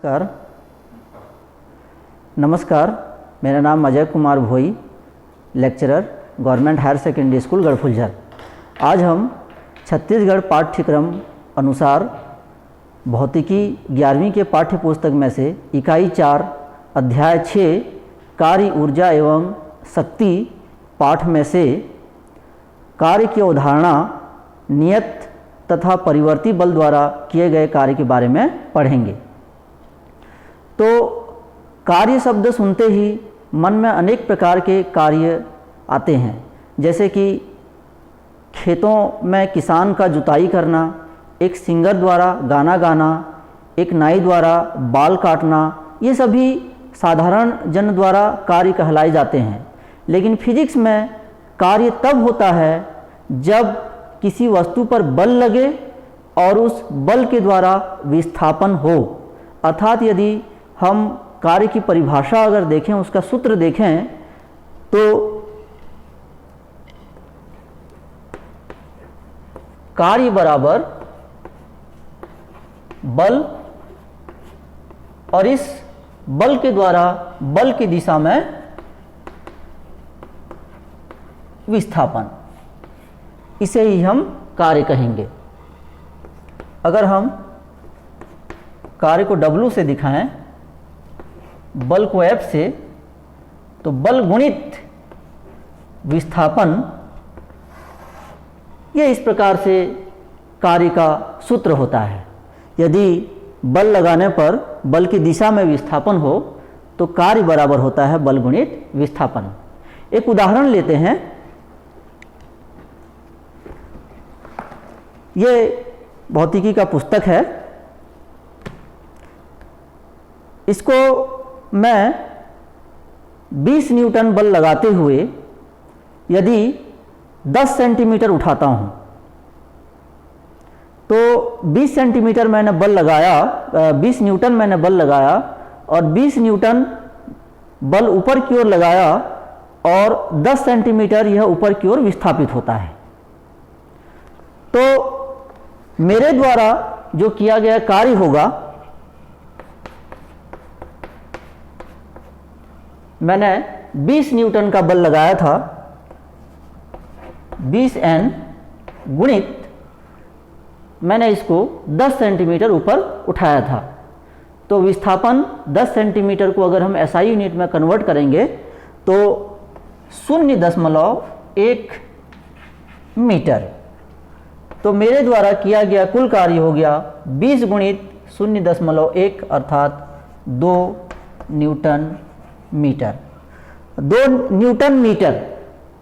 नमस्कार। नमस्कार, मेरा नाम Ajay Kumar Bhoi, lecturer, government higher secondary school Garhphuljhar. आज हम छत्तीसगढ़ पाठ्यक्रम अनुसार भौतिकी 11वीं के पाठ्य पुस्तक में से इकाई 4 अध्याय 6 कार्य ऊर्जा एवं शक्ति पाठ में से कार्य की अवधारणा, नियत तथा परिवर्ती बल द्वारा किए गए कार्य के बारे में पढ़ेंगे। तो कार्य शब्द सुनते ही मन में अनेक प्रकार के कार्य आते हैं, जैसे कि खेतों में किसान का जुताई करना, एक सिंगर द्वारा गाना गाना, एक नाई द्वारा बाल काटना, ये सभी साधारण जन द्वारा कार्य कहलाए जाते हैं। लेकिन फिजिक्स में कार्य तब होता है जब किसी वस्तु पर बल लगे और उस बल के द्वारा विस्थापन हो। अर्थात यदि हम कार्य की परिभाषा अगर देखें, उसका सूत्र देखें, तो कार्य बराबर बल और इस बल के द्वारा बल की दिशा में विस्थापन, इसे ही हम कार्य कहेंगे। अगर हम कार्य को W से दिखाएं, बल को F से, तो बल गुणित विस्थापन, ये इस प्रकार से कार्य का सूत्र होता है। यदि बल लगाने पर बल की दिशा में विस्थापन हो तो कार्य बराबर होता है बल गुणित विस्थापन। एक उदाहरण लेते हैं। ये भौतिकी का पुस्तक है। इसको मैं 20 न्यूटन बल लगाते हुए यदि 10 सेंटीमीटर उठाता हूं, तो 20 सेंटीमीटर मैंने बल लगाया, 20 न्यूटन मैंने बल लगाया और 20 न्यूटन बल ऊपर की ओर लगाया और 10 सेंटीमीटर यह ऊपर की ओर विस्थापित होता है। तो मेरे द्वारा जो किया गया कार्य होगा, मैंने 20 न्यूटन का बल लगाया था, 20N गुणित मैंने इसको 10 सेंटीमीटर ऊपर उठाया था। तो विस्थापन 10 सेंटीमीटर को अगर हम SI यूनिट में कन्वर्ट करेंगे तो 0.1 मीटर। तो मेरे द्वारा किया गया कुल कार्य हो गया 20 गुणित 0.1 अर्थात 2 newton metre. 2 newton metre,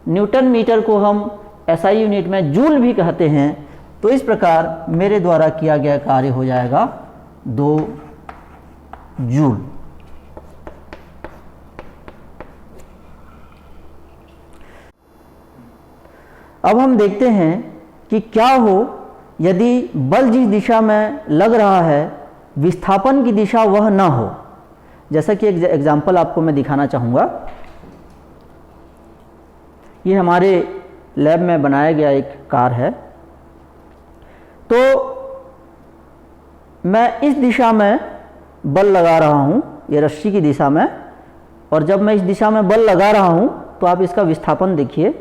newton metre को हम SI यूनिट में जूल भी कहते हैं। तो इस प्रकार मेरे द्वारा किया गया कार्य हो जाएगा 2 जूल। अब हम देखते हैं कि क्या हो यदि बल जिस दिशा में लग रहा है, विस्थापन की दिशा वह ना हो। जैसा कि एक एग्जाम्पल आपको मैं दिखाना चाहूँगा। ये हमारे लैब में बनाया गया एक कार है। तो मैं इस दिशा में बल लगा रहा हूँ, ये रस्सी की दिशा में, और जब मैं इस दिशा में बल लगा रहा हूँ तो आप इसका विस्थापन देखिए।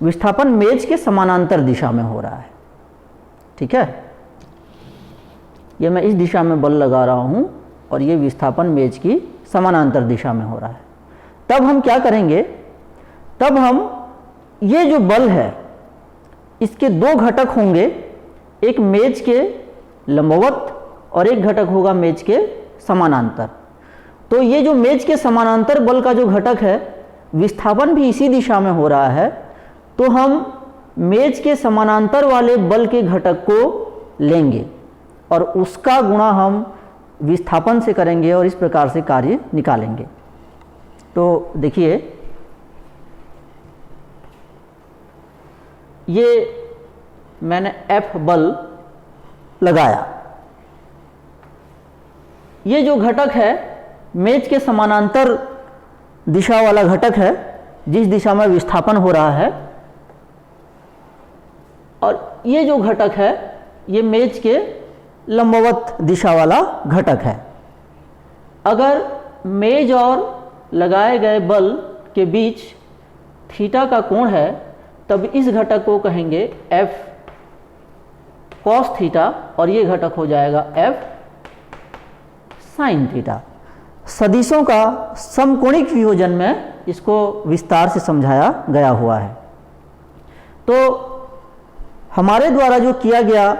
विस्थापन मेज के समानांतर दिशा में हो रहा है, ठीक है। ये मैं इस दिशा में बल लगा रहा हूं और ये विस्थापन मेज की समानांतर दिशा में हो रहा है। तब हम क्या करेंगे, तब हम ये जो बल है इसके 2 घटक होंगे, एक मेज के लंबवत और एक घटक होगा मेज के समानांतर। तो ये जो मेज के समानांतर बल का जो घटक है, विस्थापन भी इसी दिशा में हो रहा है। तो हम मेज के समानांतर वाले बल के घटक को लेंगे और उसका गुणा हम विस्थापन से करेंगे और इस प्रकार से कार्य निकालेंगे। तो देखिए, ये मैंने F बल लगाया। ये जो घटक है मेज के समानांतर दिशा वाला घटक है, जिस दिशा में विस्थापन हो रहा है। और ये जो घटक है ये मेज के लंबवत दिशा वाला घटक है। अगर मेज और लगाए गए बल के बीच थीटा का कोण है तब इस घटक को कहेंगे एफ कॉस थीटा और ये घटक हो जाएगा एफ साइन थीटा। सदिशों का समकोणिक वियोजन में इसको विस्तार से समझाया गया हुआ है। तो हमारे द्वारा जो किया गया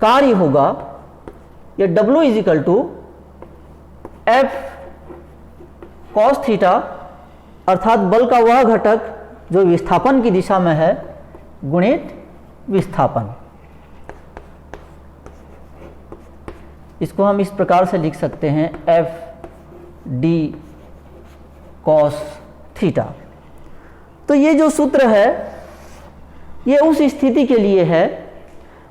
कार्य होगा ये W is equal to F cos theta अर्थात बल का वह घटक जो विस्थापन की दिशा में है गुणित विस्थापन। इसको हम इस प्रकार से लिख सकते हैं एफ डी कॉस थीटा। तो ये जो सूत्र है ये उस स्थिति के लिए है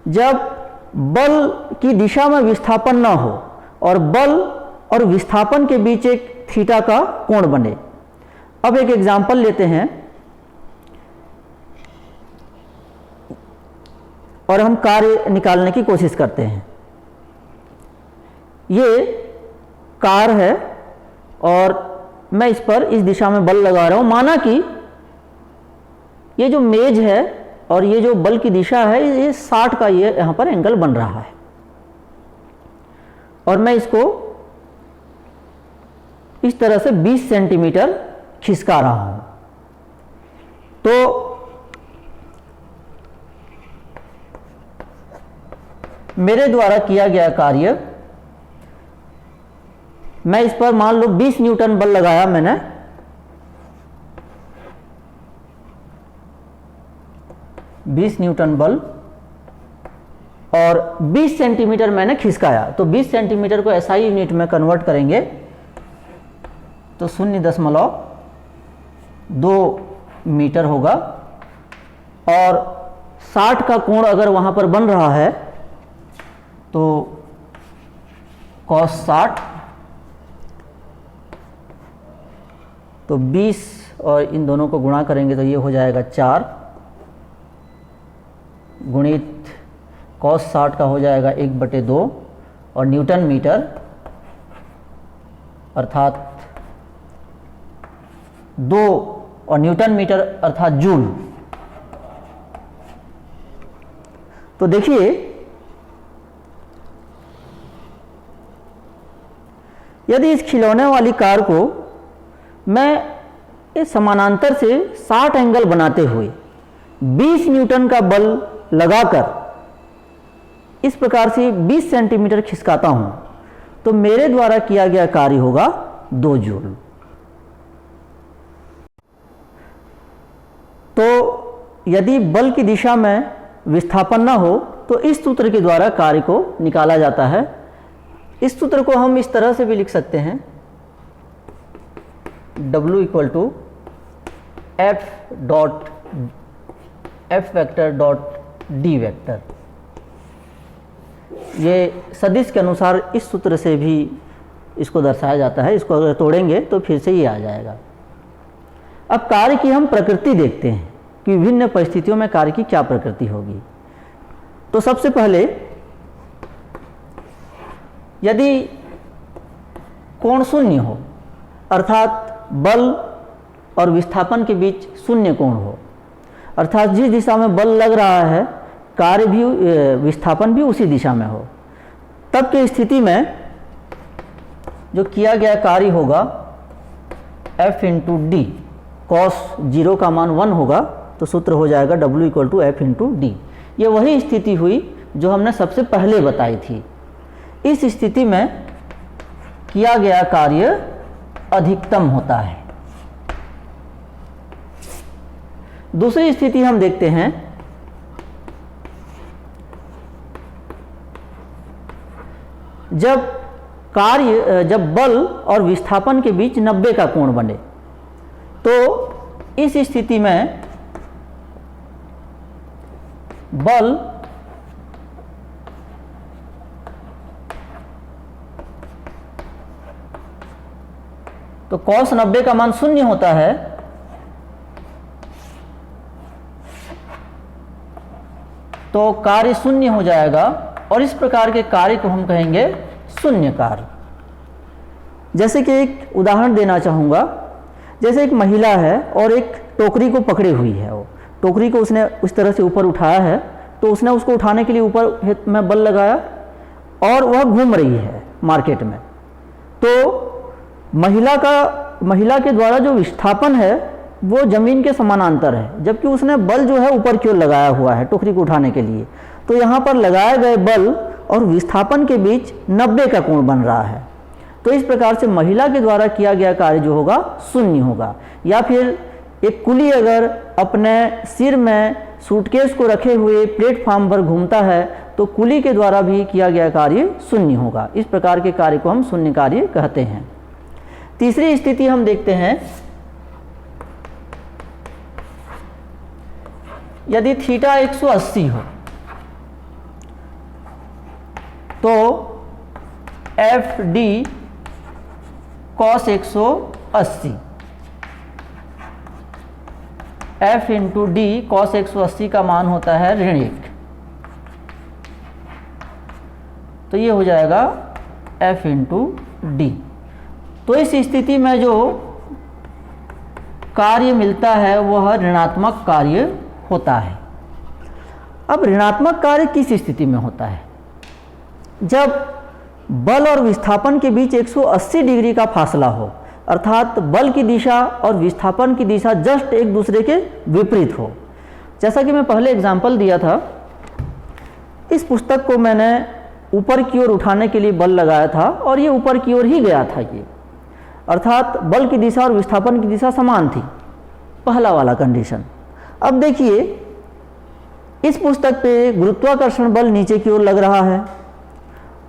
जब बल की दिशा में विस्थापन ना हो और बल और विस्थापन के बीच एक थीटा का कोण बने। अब एक एग्जांपल लेते हैं और हम कार्य निकालने की कोशिश करते हैं। ये कार है और मैं इस पर इस दिशा में बल लगा रहा हूं। माना कि ये जो मेज है और ये जो बल की दिशा है ये 60 का ये यहां पर एंगल बन रहा है और मैं इसको इस तरह से 20 सेंटीमीटर खिसका रहा हूं। तो मेरे द्वारा किया गया कार्य, मैं इस पर मान लो 20 न्यूटन बल लगाया मैंने, न्यूटन बल और 20 सेंटीमीटर मैंने खिसकाया। तो 20 सेंटीमीटर को SI यूनिट में कन्वर्ट करेंगे तो 0.2 मीटर होगा और 60 का कोण अगर वहां पर बन रहा है तो cos 60 तो 20 और इन दोनों को गुणा करेंगे तो ये हो जाएगा 4 गुणित cos 60 का हो जाएगा 1/2 और न्यूटन मीटर अर्थात 2 और न्यूटन मीटर अर्थात जूल। तो देखिए यदि इस खिलौने वाली कार को मैं इस समानांतर से 60 एंगल बनाते हुए 20 न्यूटन का बल लगाकर इस प्रकार से 20 सेंटीमीटर खिसकाता हूं तो मेरे द्वारा किया गया कार्य होगा 2 जूल। तो यदि बल की दिशा में विस्थापन न हो तो इस सूत्र के द्वारा कार्य को निकाला जाता है। इस सूत्र को हम इस तरह से भी लिख सकते हैं W equal to F vector dot D vector. ये सदिश के अनुसार इस सूत्र से भी इसको दर्शाया जाता है। इसको अगर तोड़ेंगे तो फिर से ये आ जाएगा। अब कार्य की हम प्रकृति देखते हैं कि विभिन्न परिस्थितियों में कार्य की क्या प्रकृति होगी। तो सबसे पहले यदि कोण शून्य हो अर्थात बल और विस्थापन के बीच शून्य कोण हो अर्थात जिस दिशा में बल लग रहा है कार्य भी विस्थापन भी उसी दिशा में हो, तब की स्थिति में जो किया गया कार्य होगा F इंटू डी। कॉस 0 का मान 1 होगा तो सूत्र हो जाएगा W equal to F into D. ये वही स्थिति हुई जो हमने सबसे पहले बताई थी। इस स्थिति में किया गया कार्य अधिकतम होता है। दूसरी स्थिति हम देखते हैं जब बल और विस्थापन के बीच 90 का कोण बने। तो इस स्थिति में बल तो cos 90 का मान 0 होता है तो कार्य 0 हो जाएगा और इस प्रकार के कार्य को हम कहेंगे शून्य कार्य। जैसे कि एक उदाहरण देना चाहूँगा, जैसे एक महिला है और एक टोकरी को पकड़ी हुई है, वो टोकरी को उसने उस तरह से ऊपर उठाया है, तो उसने उसको उठाने के लिए ऊपर में बल लगाया और वह घूम रही है मार्केट में। तो महिला के द्वारा जो विस्थापन है वो जमीन के समानांतर है, जबकि उसने बल जो है ऊपर की ओर लगाया हुआ है टोकरी को उठाने के लिए। तो यहाँ पर लगाए गए बल और विस्थापन के बीच 90 का कोण बन रहा है। तो इस प्रकार से महिला के द्वारा किया गया कार्य जो होगा शून्य होगा। या फिर एक कुली अगर अपने सिर में सूटकेस को रखे हुए प्लेटफॉर्म पर घूमता है तो कुली के द्वारा भी किया गया कार्य शून्य होगा। इस प्रकार के कार्य को हम शून्य कार्य कहते हैं। तीसरी स्थिति हम देखते हैं, यदि थीटा 180 हो तो F D cos 180 F into D cos 180 का मान होता है ऋण 1। तो ये हो जाएगा एफ इंटू डी। तो इस स्थिति में जो कार्य मिलता है वह ऋणात्मक कार्य होता है। अब ऋणात्मक कार्य किस स्थिति में होता है? जब बल और विस्थापन के बीच 180 डिग्री का फासला हो, अर्थात बल की दिशा और विस्थापन की दिशा जस्ट एक दूसरे के विपरीत हो। जैसा कि मैं पहले एग्जाम्पल दिया था, इस पुस्तक को मैंने ऊपर की ओर उठाने के लिए बल लगाया था और ये ऊपर की ओर ही गया था ये, अर्थात बल की दिशा और विस्थापन की दिशा समान थी, पहला वाला कंडीशन। अब देखिए, इस पुस्तक पे गुरुत्वाकर्षण बल नीचे की ओर लग रहा है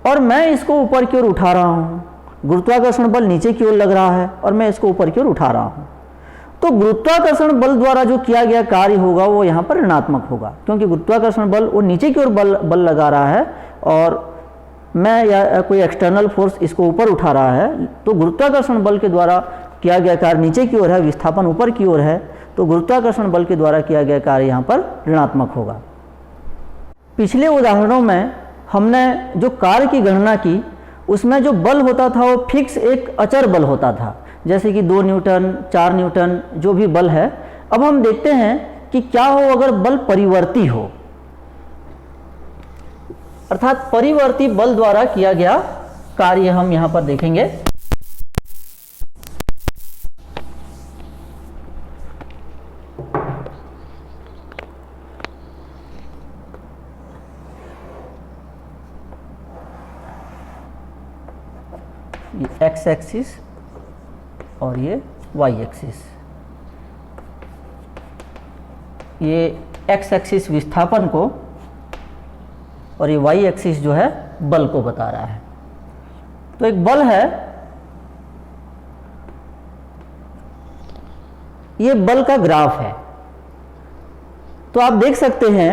और मैं इसको ऊपर की ओर उठा रहा हूँ। गुरुत्वाकर्षण बल नीचे की ओर लग रहा है और मैं इसको ऊपर की ओर उठा रहा हूँ। तो गुरुत्वाकर्षण बल द्वारा जो किया गया कार्य होगा वो यहाँ पर ऋणात्मक होगा, क्योंकि गुरुत्वाकर्षण बल वो नीचे की ओर बल लगा रहा है और मैं या कोई एक्सटर्नल फोर्स इसको ऊपर उठा रहा है। तो गुरुत्वाकर्षण बल के द्वारा किया गया कार्य नीचे की ओर है, विस्थापन ऊपर की ओर है, तो गुरुत्वाकर्षण बल के द्वारा किया गया कार्य यहाँ पर ऋणात्मक होगा। पिछले उदाहरणों में हमने जो कार्य की गणना की उसमें जो बल होता था वो फिक्स एक अचर बल होता था, जैसे कि 2 न्यूटन 4 न्यूटन जो भी बल है। अब हम देखते हैं कि क्या हो अगर बल परिवर्ती हो, अर्थात परिवर्ती बल द्वारा किया गया कार्य हम यहाँ पर देखेंगे। ये एक्स एक्सिस और ये वाई एक्सिस। ये एक्स एक्सिस विस्थापन को और ये वाई एक्सिस जो है बल को बता रहा है। तो एक बल है, ये बल का ग्राफ है। तो आप देख सकते हैं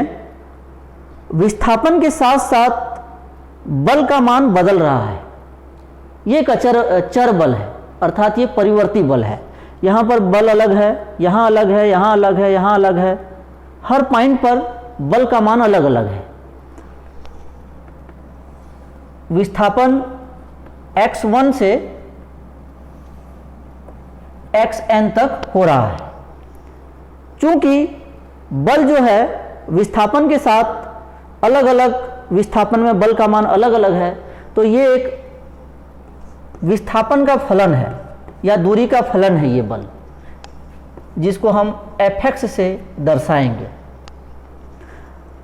विस्थापन के साथ साथ बल का मान बदल रहा है। ये एक चर बल है, अर्थात ये परिवर्ती बल है। यहाँ पर बल अलग है, यहाँ अलग है, यहाँ अलग है, यहाँ अलग है, हर पॉइंट पर बल का मान अलग अलग है। विस्थापन x1 से xn तक हो रहा है। चूंकि बल जो है विस्थापन के साथ अलग अलग, विस्थापन में बल का मान अलग अलग है, तो ये एक विस्थापन का फलन है या दूरी का फलन है ये बल, जिसको हम Fx से दर्शाएंगे।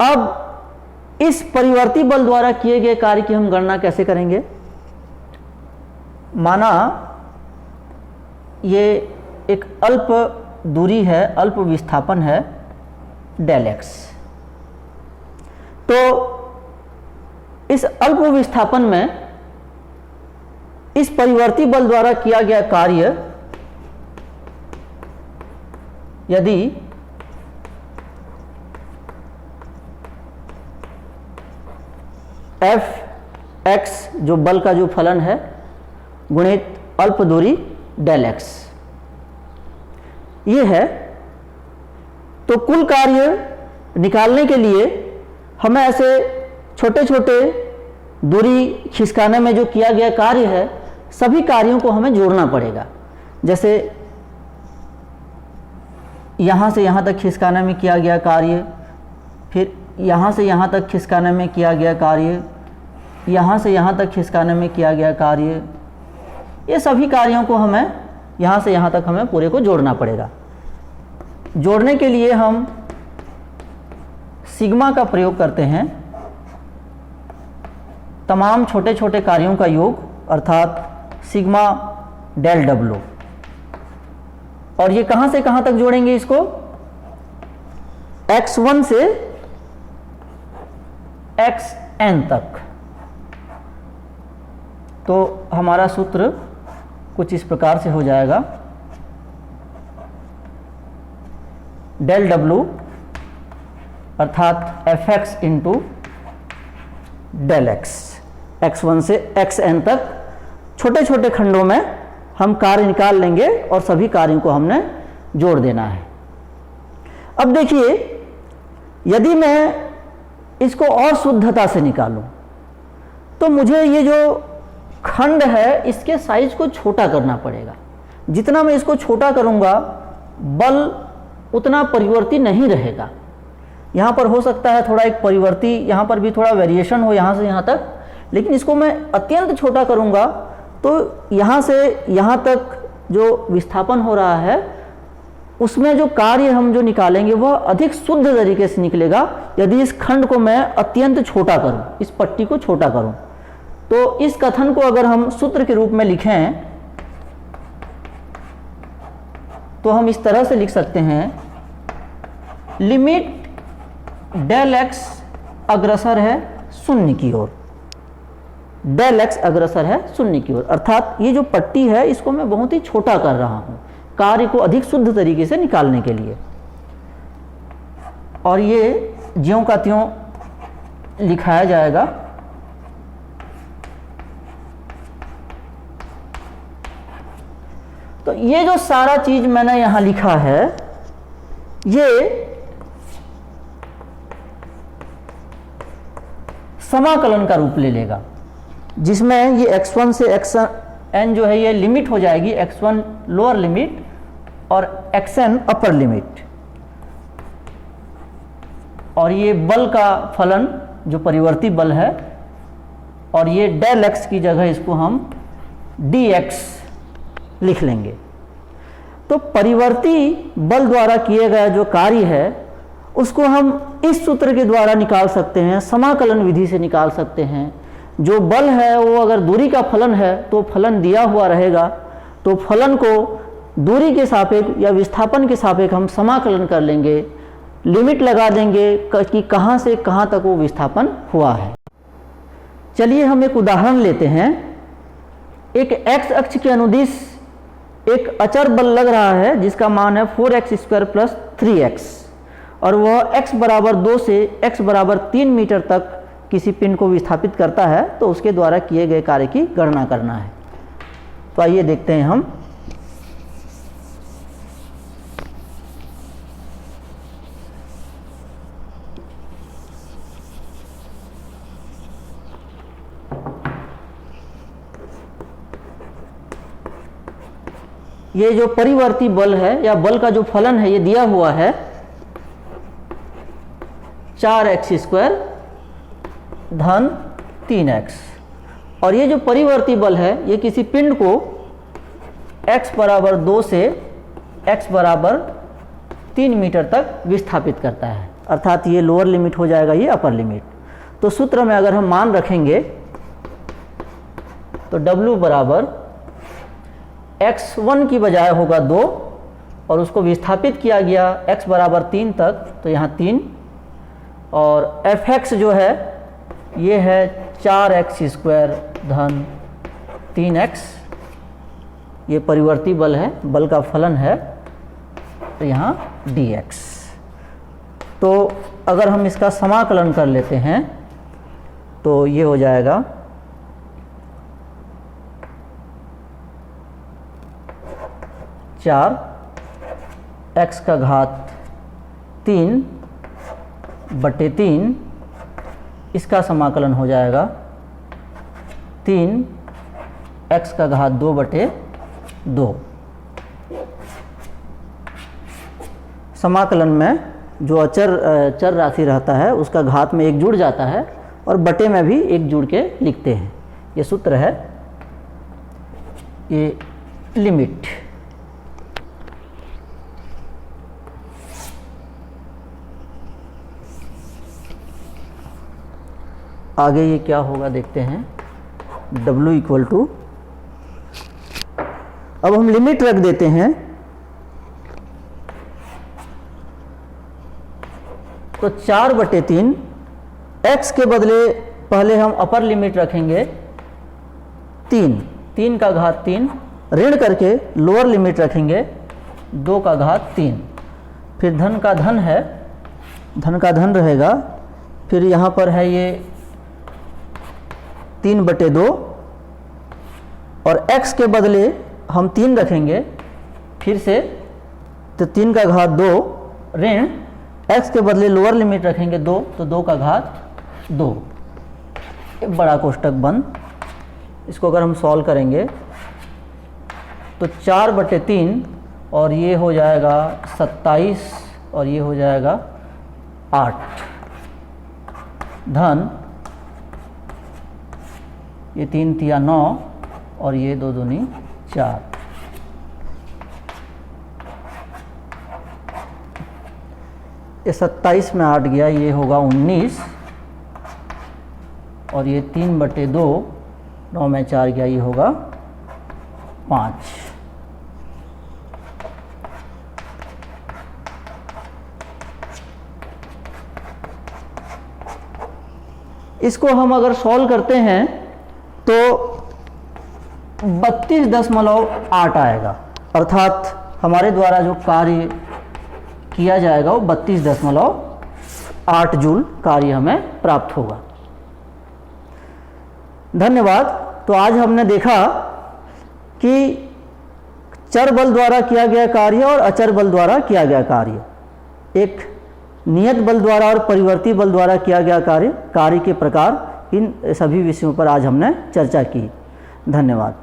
अब इस परिवर्ती बल द्वारा किए गए कार्य की हम गणना कैसे करेंगे? माना ये एक अल्प दूरी है, अल्प विस्थापन है डेल x। तो इस अल्प विस्थापन में इस परिवर्ती बल द्वारा किया गया कार्य यदि एफ एक्स जो बल का जो फलन है गुणित अल्प दूरी डेल एक्स ये है, तो कुल कार्य निकालने के लिए हमें ऐसे छोटे छोटे दूरी खिसकाने में जो किया गया कार्य है, सभी कार्यों को हमें जोड़ना पड़ेगा। जैसे यहाँ से यहाँ तक खिसकाने में किया गया कार्य, फिर यहाँ से यहाँ तक खिसकाने में किया गया कार्य, यहाँ से यहाँ तक खिसकाने में किया गया कार्य, ये सभी कार्यों को हमें यहाँ से यहाँ तक हमें पूरे को जोड़ना पड़ेगा। जोड़ने के लिए हम सिग्मा का प्रयोग करते हैं, तमाम छोटे छोटे कार्यों का योग, अर्थात सिग्मा डेल डब्ल्यू। और ये कहाँ से कहाँ तक जोड़ेंगे इसको? x1 से xn तक। तो हमारा सूत्र कुछ इस प्रकार से हो जाएगा, डेल डब्ल्यू अर्थात fx into del X. x1 से xn तक छोटे छोटे खंडों में हम कार्य निकाल लेंगे और सभी कार्यों को हमने जोड़ देना है। अब देखिए, यदि मैं इसको और शुद्धता से निकालूं तो मुझे ये जो खंड है इसके साइज को छोटा करना पड़ेगा। जितना मैं इसको छोटा करूंगा बल उतना परिवर्ती नहीं रहेगा। यहाँ पर हो सकता है थोड़ा एक परिवर्ती, यहाँ पर भी थोड़ा वेरिएशन हो यहाँ से यहाँ तक, लेकिन इसको मैं अत्यंत छोटा करूंगा तो यहाँ से यहाँ तक जो विस्थापन हो रहा है उसमें जो कार्य हम जो निकालेंगे वह अधिक शुद्ध तरीके से निकलेगा यदि इस खंड को मैं अत्यंत छोटा करूं, इस पट्टी को छोटा करूं। तो इस कथन को अगर हम सूत्र के रूप में लिखें तो हम इस तरह से लिख सकते हैं, लिमिट डेल एक्स अग्रसर है शून्य की ओर, डेल एक्स अग्रसर है शून्य की ओर, अर्थात ये जो पट्टी है इसको मैं बहुत ही छोटा कर रहा हूं कार्य को अधिक शुद्ध तरीके से निकालने के लिए। और ये ज्यों का त्यों लिखाया जाएगा। तो ये जो सारा चीज मैंने यहां लिखा है ये समाकलन का रूप ले लेगा, जिसमें ये x1 से xn जो है ये लिमिट हो जाएगी, x1 लोअर लिमिट और xn अपर लिमिट। और ये बल का फलन जो परिवर्ती बल है, और ये डेल x की जगह इसको हम dx लिख लेंगे। तो परिवर्ती बल द्वारा किए गया जो कार्य है उसको हम इस सूत्र के द्वारा निकाल सकते हैं, समाकलन विधि से निकाल सकते हैं। जो बल है वो अगर दूरी का फलन है तो फलन दिया हुआ रहेगा, तो फलन को दूरी के सापेक्ष या विस्थापन के सापेक्ष हम समाकलन कर लेंगे, लिमिट लगा देंगे कि कहाँ से कहाँ तक वो विस्थापन हुआ है। चलिए हम एक उदाहरण लेते हैं। एक x अक्ष के अनुदिश एक अचर बल लग रहा है जिसका मान है 4x² प्लस 3x, और वह x बराबर 2 से x बराबर 3 मीटर तक किसी पिंड को विस्थापित करता है, तो उसके द्वारा किए गए कार्य की गणना करना है। तो आइए देखते हैं हम। ये जो परिवर्ती बल है या बल का जो फलन है ये दिया हुआ है 4x² धन 3x, और ये जो परिवर्ती बल है ये किसी पिंड को x बराबर 2 से x बराबर 3 मीटर तक विस्थापित करता है, अर्थात ये लोअर लिमिट हो जाएगा, ये अपर लिमिट। तो सूत्र में अगर हम मान रखेंगे तो W बराबर x1 की बजाय होगा 2 और उसको विस्थापित किया गया x बराबर 3 तक, तो यहाँ 3, और fx जो है ये है 4x² धन 3x, ये परिवर्ती बल है, बल का फलन है, तो यहाँ dx। तो अगर हम इसका समाकलन कर लेते हैं तो ये हो जाएगा 4x का घात 3/3 इसका समाकलन हो जाएगा 3 x का घात 2/2। समाकलन में जो चर राशि रहता है उसका घात में 1 जुड़ जाता है और बटे में भी 1 जुड़ के लिखते हैं। ये सूत्र है, ये लिमिट। आगे ये क्या होगा देखते हैं। W इक्वल टू, अब हम लिमिट रख देते हैं, तो 4/3 x के बदले पहले हम अपर लिमिट रखेंगे 3 का घात 3, ऋण करके लोअर लिमिट रखेंगे 2 का घात 3, फिर धन का धन है, धन का धन रहेगा, फिर यहाँ पर है ये 3/2 और x के बदले हम 3 रखेंगे, फिर से तो 3 का घात 2 ऋण x के बदले लोअर लिमिट रखेंगे 2, तो 2 का घात 2। एक बड़ा कोष्टक बंद। इसको अगर हम सॉल्व करेंगे तो 4/3 और ये हो जाएगा 27 और ये हो जाएगा 8, धन ये 3 तिया 9 और ये 2 दूनी 4। ये 27 में 8 गया, ये होगा 19 और ये 3/2, 9 में 4 गया, ये होगा 5। इसको हम अगर सॉल्व करते हैं तो 32.8 आएगा, अर्थात हमारे द्वारा जो कार्य किया जाएगा वो 32.8 जूल कार्य हमें प्राप्त होगा। धन्यवाद। तो आज हमने देखा कि चर बल द्वारा किया गया कार्य और अचर बल द्वारा किया गया कार्य, एक नियत बल द्वारा और परिवर्ती बल द्वारा किया गया कार्य के प्रकार, इन सभी विषयों पर आज हमने चर्चा की। धन्यवाद।